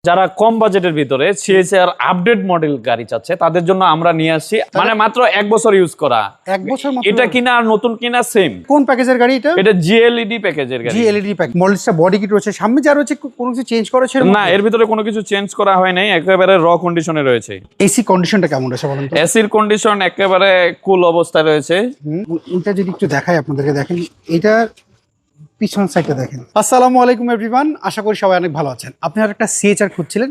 যারা কম বাজেটের ভিতরে সিএচআর আপডেট মডেল গাড়ি চাচ্ছে তাদের জন্য আমরা নিয়ে আসছি মানে মাত্র 1 বছর ইউজ করা। 1 বছর এটা কিনা আর নতুন কিনা সেম। কোন প্যাকেজের গাড়ি এটা? এটা জিএলইডি প্যাকেজের গাড়ি। জিএলইডি প্যাকেজ। মডেলটা বডি কিট রয়েছে, সামনে যা রয়েছে কোনো কিছু চেঞ্জ করেছে না, এর ভিতরে কোনো কিছু চেঞ্জ করা হয় নাই, একেবারে র কন্ডিশনে রয়েছে। এসি কন্ডিশনটা কেমন রয়েছে বলেন তো? এসির কন্ডিশন একেবারে কুল অবস্থায় রয়েছে। এটা যদি একটু দেখাই আপনাদেরকে, দেখেন এটা পিছন সাইডটা দেখেন। আসসালামু আলাইকুম এভরিওয়ান, আশা করি সবাই অনেক ভালো আছেন। আপনারা একটা সিএচআর খুঁজছিলেন,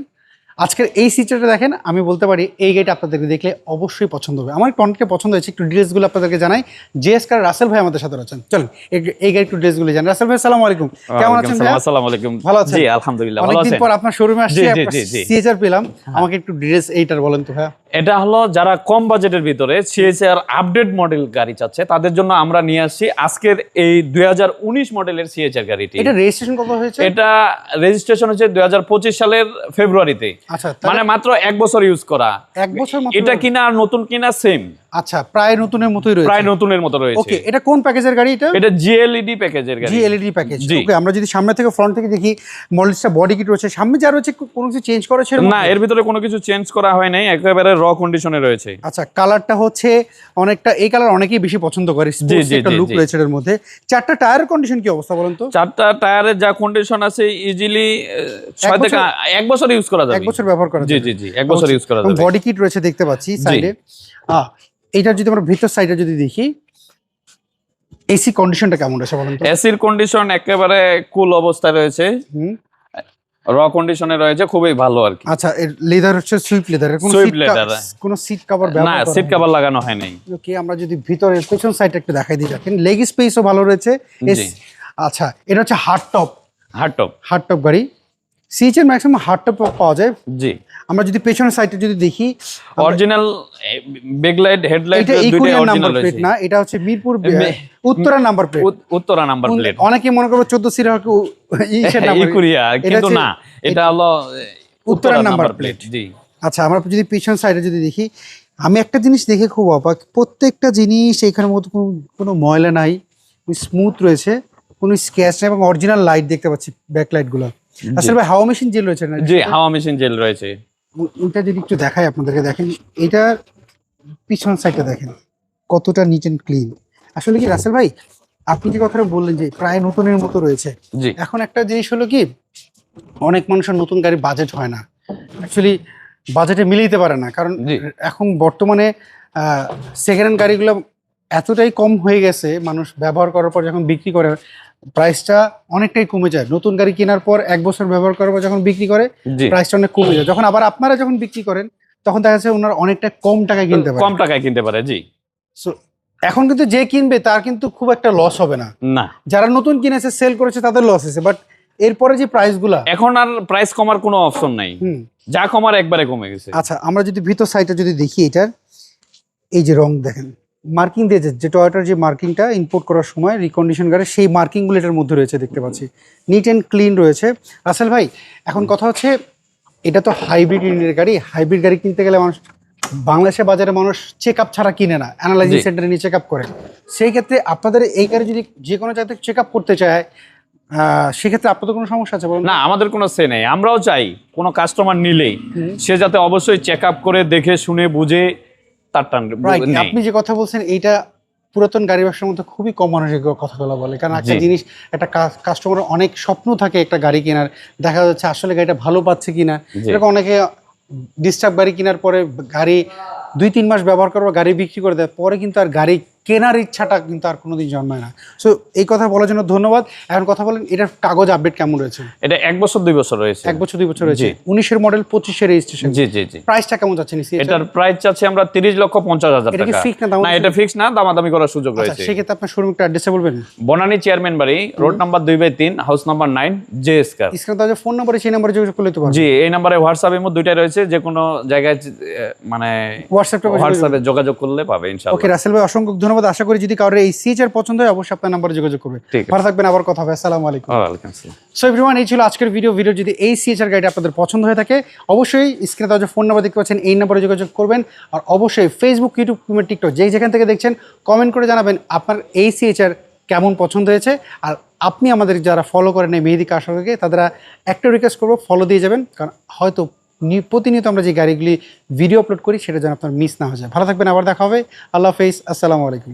আজকের এই সিএচআরটা দেখেন, আমি বলতে পারি এই গাড়িটা আপনাদেরকে দেখলে অবশ্যই পছন্দ হবে। আমার কন্টেন্টে পছন্দ হয়েছে, একটু ডিটেলসগুলো আপনাদেরকে জানাই। জেএস কার রাসেল ভাই আমাদের সাথে আছেন, চলুন এই গাড়ি একটু ডিটেলসগুলো জানাই। রাসেল ভাই আসসালামু আলাইকুম, কেমন আছেন ভাই? আসসালামু আলাইকুম, ভালো আছেন? জি আলহামদুলিল্লাহ ভালো আছেন। অনেকদিন পর আপনার শোরুমে আসছি, সিএচআর পেলাম, আমাকে একটু ডিটেলস এইটার বলেন তো ভাই। এটা হলো যারা কম বাজেটের ভিতরে সিএচআর আপডেট মডেল গাড়ি চাচ্ছে তাদের জন্য আমরা নিয়ে আসছি আজকের এই 2019 মডেলের সিএচআর গাড়িটি। এটা রেজিস্ট্রেশন কত হয়েছে? এটা রেজিস্ট্রেশন হচ্ছে 2025 সালের ফেব্রুয়ারিতে। আচ্ছা, মানে মাত্র 1 বছর ইউজ করা। 1 বছর মাত্র? এটা কিনা আর নতুন কিনা সেম। আচ্ছা, প্রায় নতুনের মতোই রয়েছে। প্রায় নতুনের মতো রয়েছে। ওকে, এটা কোন প্যাকেজের গাড়ি এটা? এটা জিএলইডি প্যাকেজের গাড়ি। জিএলইডি প্যাকেজ। ওকে, আমরা যদি সামনে থেকে ফ্রন্ট থেকে দেখি, মডেলটা বডি কিট রয়েছে, সামনে যা রয়েছে কোনো কিছু চেঞ্জ করেছে না, এর ভিতরে কোনো কিছু চেঞ্জ করা হয় নাই, একেবারে র কন্ডিশনে রয়েছে। আচ্ছা, কালারটা হচ্ছে অনেকটা, এই কালার অনেকেই বেশি পছন্দ করে, স্পোর্টস একটা লুক রয়েছে এর মধ্যে। চারটা টায়ারের কন্ডিশন কি অবস্থা বলেন তো? চারটা টায়ারের যা কন্ডিশন আছে ইজিলি 6 থেকে 1 বছর ইউজ করা যাবে। 1 বছর ব্যবহার করা যাবে। জি 1 বছর ইউজ করা যাবে। বডি কিট রয়েছে দেখতে পাচ্ছি সাইডে। এইটার যদি আমরা ভিতর সাইডে যদি দেখি, এসি কন্ডিশনটা কেমন রয়েছে বলেন তো? এসির কন্ডিশন একেবারে কুল অবস্থায় রয়েছে, র কন্ডিশনে রয়েছে, খুবই ভালো আর কি। আচ্ছা, এর লেদার হচ্ছে সুইফট লেদার, কোনো সিট কভার না, সিট কভার লাগানো হয় নাই। ওকে, আমরা যদি ভিতরের পেছন সাইডটা একটু দেখাই দিই, দেখেন লেগ স্পেসও ভালো রয়েছে। আচ্ছা, এটা হচ্ছে হার্ড টপ গাড়ি। সিএচআর ম্যাক্সিমাম হার্ড টপ পাওয়া যায়। জি, আমরা যদি পেছনের সাইডে যদি দেখি, অরিজিনাল ব্যাকলাইট হেডলাইট দুটোই অরিজিনাল রয়েছে। না, এটা হচ্ছে Mirpur Uttara number plate. Uttara number plate. অনেকে মনে করবে 14 সিরিয়াল ইসের নাম্বার, কিন্তু না, এটা হলো উত্তরা নাম্বার প্লেট। জি। আচ্ছা, আমরা যদি পিছন সাইডে যদি দেখি, আমি একটা জিনিস দেখে খুব অবাক, প্রত্যেকটা জিনিস এখানের মতো কোনো ময়লা নাই, স্মুথ রয়েছে, কোনো স্ক্র্যাচ নেই, এবং অরিজিনাল লাইট দেখতে পাচ্ছি, ব্যাকলাইট গুলো। আসলে ভাই হাওয়া মেশিন জেল রয়েছে না? জি, হাওয়া মেশিন জেল রয়েছে। এটা যদি একটু দেখাই আপনাদেরকে, দেখেন এটার পিছন সাইডটা দেখেন কতটা নিট এন্ড ক্লিন। আসলে কি রাসেল ভাই, আপনি যে কথাটা বললেন যে প্রায় নতুনের মতো রয়েছে, এখন একটা জিনিস হলো কি, অনেক মানুষের নতুন গাড়ি বাজেট হয় না, অ্যাকচুয়ালি বাজেটে মিলিয়ে পারে না, কারণ এখন বর্তমানে সেকেন্ড হ্যান্ড গাড়িগুলো এতটাই কম হয়ে গেছে, মানুষ ব্যবহার করার পর যখন বিক্রি করে প্রাইসটা অনেকটাই কমে যায়। নতুন গাড়ি কেনার পর 1 বছর ব্যবহার করার পর যখন বিক্রি করে প্রাইসটা অনেক কমে যায়। যখন আবার আপনারা যখন বিক্রি করেন তখন দেখা যাচ্ছে ওনারা অনেকটা কম টাকায় কিনতে পারে। জি, সো এখন কিন্তু যে কিনবে তার কিন্তু খুব একটা লস হবে না। যারা নতুন কিনেছে, সেল করেছে, তাদের লস হয়েছে, বাট এরপরে যে প্রাইসগুলা, এখন আর প্রাইস কমার কোনো অপশন নাই, যা কমার একবারে কমে গেছে। আচ্ছা, আমরা যদি ভিতর সাইডে যদি দেখি, এটার এই যে রং দেখেন, মার্কিং দিয়েছে, যে টয়োটার যে মার্কিংটা ইম্পোর্ট করার সময় রিকন্ডিশন গাড়ি, সেই মার্কিংগুলো এটার মধ্যে রয়েছে, দেখতে পাচ্ছি নিট অ্যান্ড ক্লিন রয়েছে। রাসেল ভাই, এখন কথা হচ্ছে, এটা তো হাইব্রিড ইঞ্জিনের গাড়ি, হাইব্রিড গাড়ি কিনতে গেলে মানুষ, বাংলাদেশের বাজারে মানুষ চেক আপ ছাড়া কিনে না, অ্যানালাইজিং সেন্টারে নিয়ে চেক আপ করে। সেই ক্ষেত্রে আপনাদের এই গাড়ি যদি যে কোনো জায়গাতে চেক আপ করতে চায়, সেক্ষেত্রে আপনাদের কোনো সমস্যা আছে বলুন? না, আমাদের কোনো সে নেই। আমরাও চাই কোনো কাস্টমার নিলেই সে যাতে অবশ্যই চেক আপ করে, দেখে শুনে বুঝে তার টান। আপনি যে কথা বলছেন, এইটা পুরাতন গাড়ি ব্যবসার মধ্যে খুবই কম মানুষ কথাগুলো বলে, কারণ একটা জিনিস, একটা কাস্টমার অনেক স্বপ্ন থাকে একটা গাড়ি কেনার, দেখা যাচ্ছে আসলে গাড়িটা ভালো পাচ্ছে কিনা, এরকম অনেকে ডিস্টার্ব গাড়ি কেনার পরে গাড়ি 2-3 মাস ব্যবহার করার গাড়ি বিক্রি করে দেয়, পরে কিন্তু আর গাড়ি কেনার ইচ্ছাটা কিন্তু আর কোনোদিন জন্মায় না। সো এই কথা বলার জন্য ধন্যবাদ। এখন কথা বলেন, এটার কাগজ আপডেট কেমন রয়েছে? এটা 1 বছর 2 বছর রয়েছে। 1 বছর 2 বছর রয়েছে। 19-এর মডেল, 25-এর রেজিস্ট্রেশন। জি। প্রাইসটা কেমন যাচ্ছে? এটার প্রাইস চাচ্ছি আমরা 30,50,000 টাকা। না, এটা ফিক্স না, দামাদামি করার সুযোগ রয়েছে। সেক্ষেত্রে আপনার শোরুম একটা অ্যাড্রেস বলবেন? বনানী চেয়ারম্যান বাড়ি, road number 2/3, house number 9, JS car. স্ক্রিনে দেওয়া ফোন নম্বরে, সেই নম্বরে যোগাযোগ করলে তো পারবেন। জি, এই নম্বরে হোয়াটসঅ্যাপ এর মধ্যে দুইটাই রয়েছে, যে কোনো জায়গায় মানে হোয়াটসঅ্যাপে যোগাযোগ করলে পাবে ইনশাআল্লাহ। ওকে রাসেল ভাই, অসংখ্য ধন্যবাদ। আশা করি যদি কারোর এই সিএচআর পছন্দ হয়, অবশ্যই আপনার নম্বরে যোগাযোগ করবে। ভালো থাকবেন, আবার কথা হবে। আসসালামু আলাইকুম। ওয়ালাইকুম আসসালাম। সো এভরিওয়ান, এই ছিল আজকের ভিডিও। যদি এই সিএচআর গাড়িটা আপনাদের পছন্দ হয়ে থাকে, অবশ্যই স্ক্রিনে দেওয়া যে ফোন নাম্বার দেখতে পাচ্ছেন, এই নম্বরে যোগাযোগ করবেন। আর অবশ্যই ফেসবুক, ইউটিউব, টিকটক যেখান থেকে দেখছেন, কমেন্ট করে জানাবেন আপনার এই সিএচআর কেমন পছন্দ হয়েছে। আর আপনি আমাদের যারা ফলো করেন এই মেহেদি কার সঙ্গে, তারা একটা রিকোয়েস্ট করবো, ফলো দিয়ে যাবেন, কারণ হয়তো প্রতিনিয়ত আমরা যে গাড়িগুলি ভিডিও আপলোড করি সেটা যেন আপনার মিস না হয়ে যায়। ভালো থাকবেন, আবার দেখা হবে। আল্লাহ হাফেজ, আসসালামু আলাইকুম।